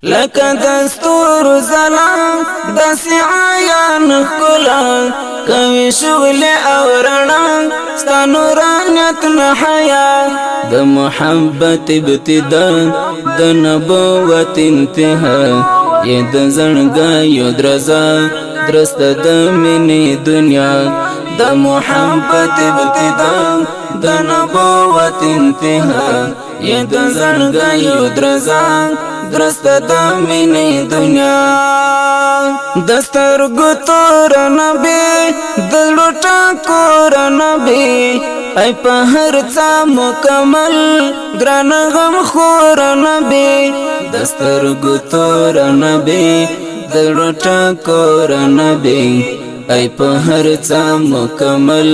لکه دستور زلام دسی عیان خلا کوي شغل او رڼا ستا نورانیت نحیا د محبت ابتدا د نبوت انتها یې د زړګیو درزا درست د مینې دنیا د محبت ابتدا د نبوت انتها یې د زړګیو درزا درست د مینې دنیا دسترګو تور نبی د لوټا کور نبی ای په هر څه مکمل ګران غم خور نبی دسترګو تور نبی د لوټا کور نبی ای په هر څه مکمل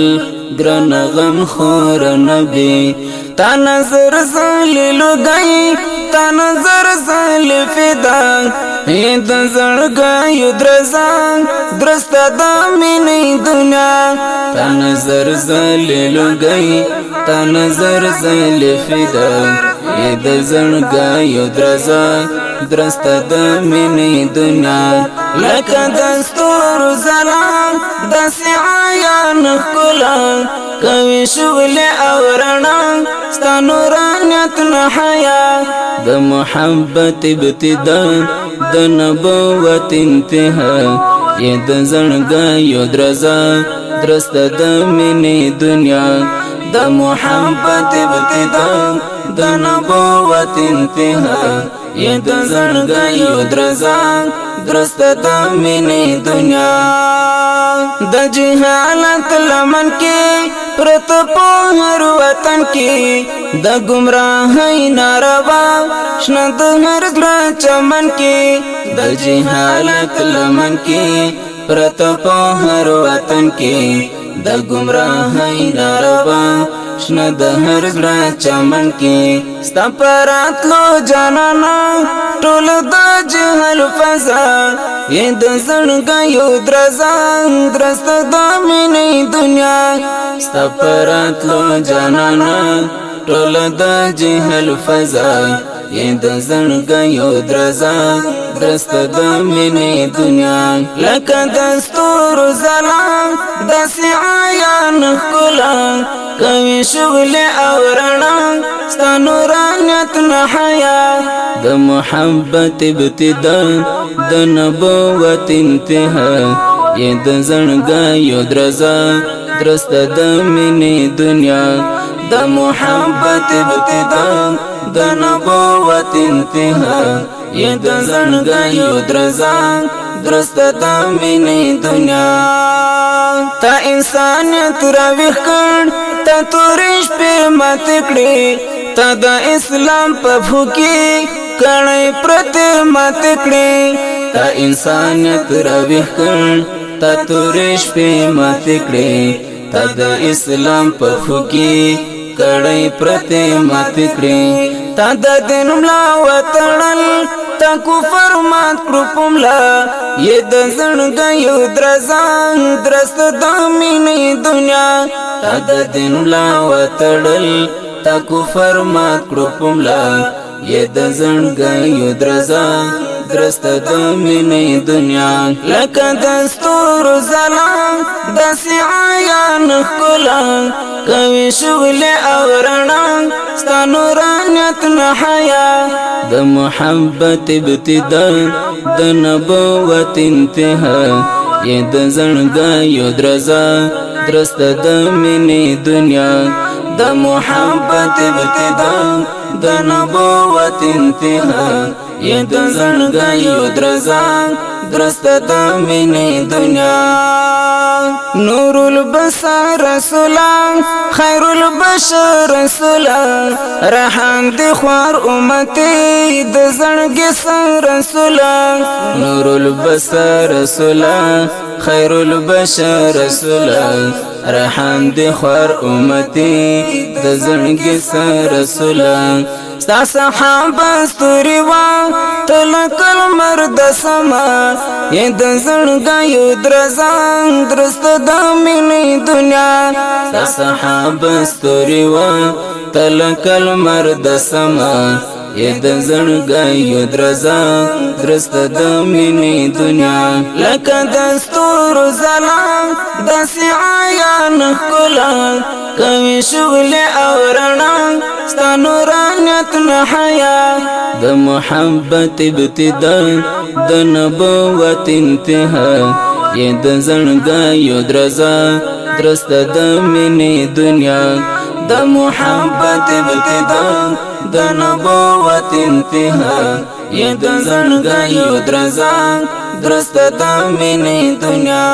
ګران غم خور نبی تا نظر زلیل گئی تا نظر زل فدا د زړګیو درزا درست د مینې دنیا تا نظر زلیل گئی تا نظر زل فدا د زړګیو درزا درست د مینې دنیا لکه دستور زلام داسې عیان ښکلا کوي شغل او رڼا ستا نورانیت نحیا د محبت ابتدا د نبوت انتها یې د زړګیو درزا درست د مینې دنیا د محبت ابتدا د نبوت انتها یې د زړګیو درزا درست د مینې دنیا د جهالت لمن کې پرت په هر وطن کې د گمراهۍ ناروا شنه د هر زړه چمن کې د جهالت لمن کې پرت په هر وطن کې د گمراهۍ ناروا شنه د هر زړه چمن کې ستا پراتلو جانانا ټول د جهل فضا یې د زړګیو درزا درست د مینې دنیا ستا پراتلو جانانا ټول د جهل فضا یې د زړګیو درزا درست د مینې دنیا لکه دستور زلام داسې عیان ښکلا کوي شغل او رڼا ستا نورانیت نحیا د محبت ابتدا د نبوت انتها یې د زړګیو درزا درست د مینې دنیا د محبت ابتدا د نبوت انتها یې د زړګیو درزا درست د مینې دنیا تا انسانیت راویښ کړ تا تورې شپې ماتې کړې تا د اسلام په پښو کې کڼې پرتې ماتې کړې تا انسانیت راویښ کړ تا تورې شپې ماتې کړې تا د اسلام په پښو کې کڼې پرتې ماتې کړې تا د دین ملا وتړل تا کفر مات کړو پملا یې د زړګیو درزا درست د مینې دنیا تا د دین ملا وتړل تا کفر مات کړو پملا یې د زړګیو درزا درست د مینې دنیا لکه دستور زلام داسې عیان ښکلا کوي شغل او رڼا ستا نورانیت نحیا د محبت ابتدا د نبوت انتها یې د زړګیو درزا درست د مینې دنیا د محبت ابتدا د نبوت انتها یې د زړګیو درزا درست د مینې دنیا نور البصر رسولا خیر البشر رسولا رحم دی خوار امتی د زړګي سر رسولا نور البصر رسولا خیر البشر رسولا رحم دی خوار امتی د زړګي سر رسولا ستا صحابه ستوري وا تلکل مرد سما یې د زړګیو درزا درست د مینې دنیا ستا صحابه ستوري وا تلکل مرد سما یې د زړګیو درزا درست د مینې دنیا لکه د ستورو ځلا داسې عیان ښکلا کوي شغل او رڼا ستا نورانیت نه حیا د محبت ابتدا د نبوت انتها یې د زړګیو درزا درست د مینې دنیا د محبت ابتدا د نبوت انتها یې د زړګیو درزا درست د مینې دنیا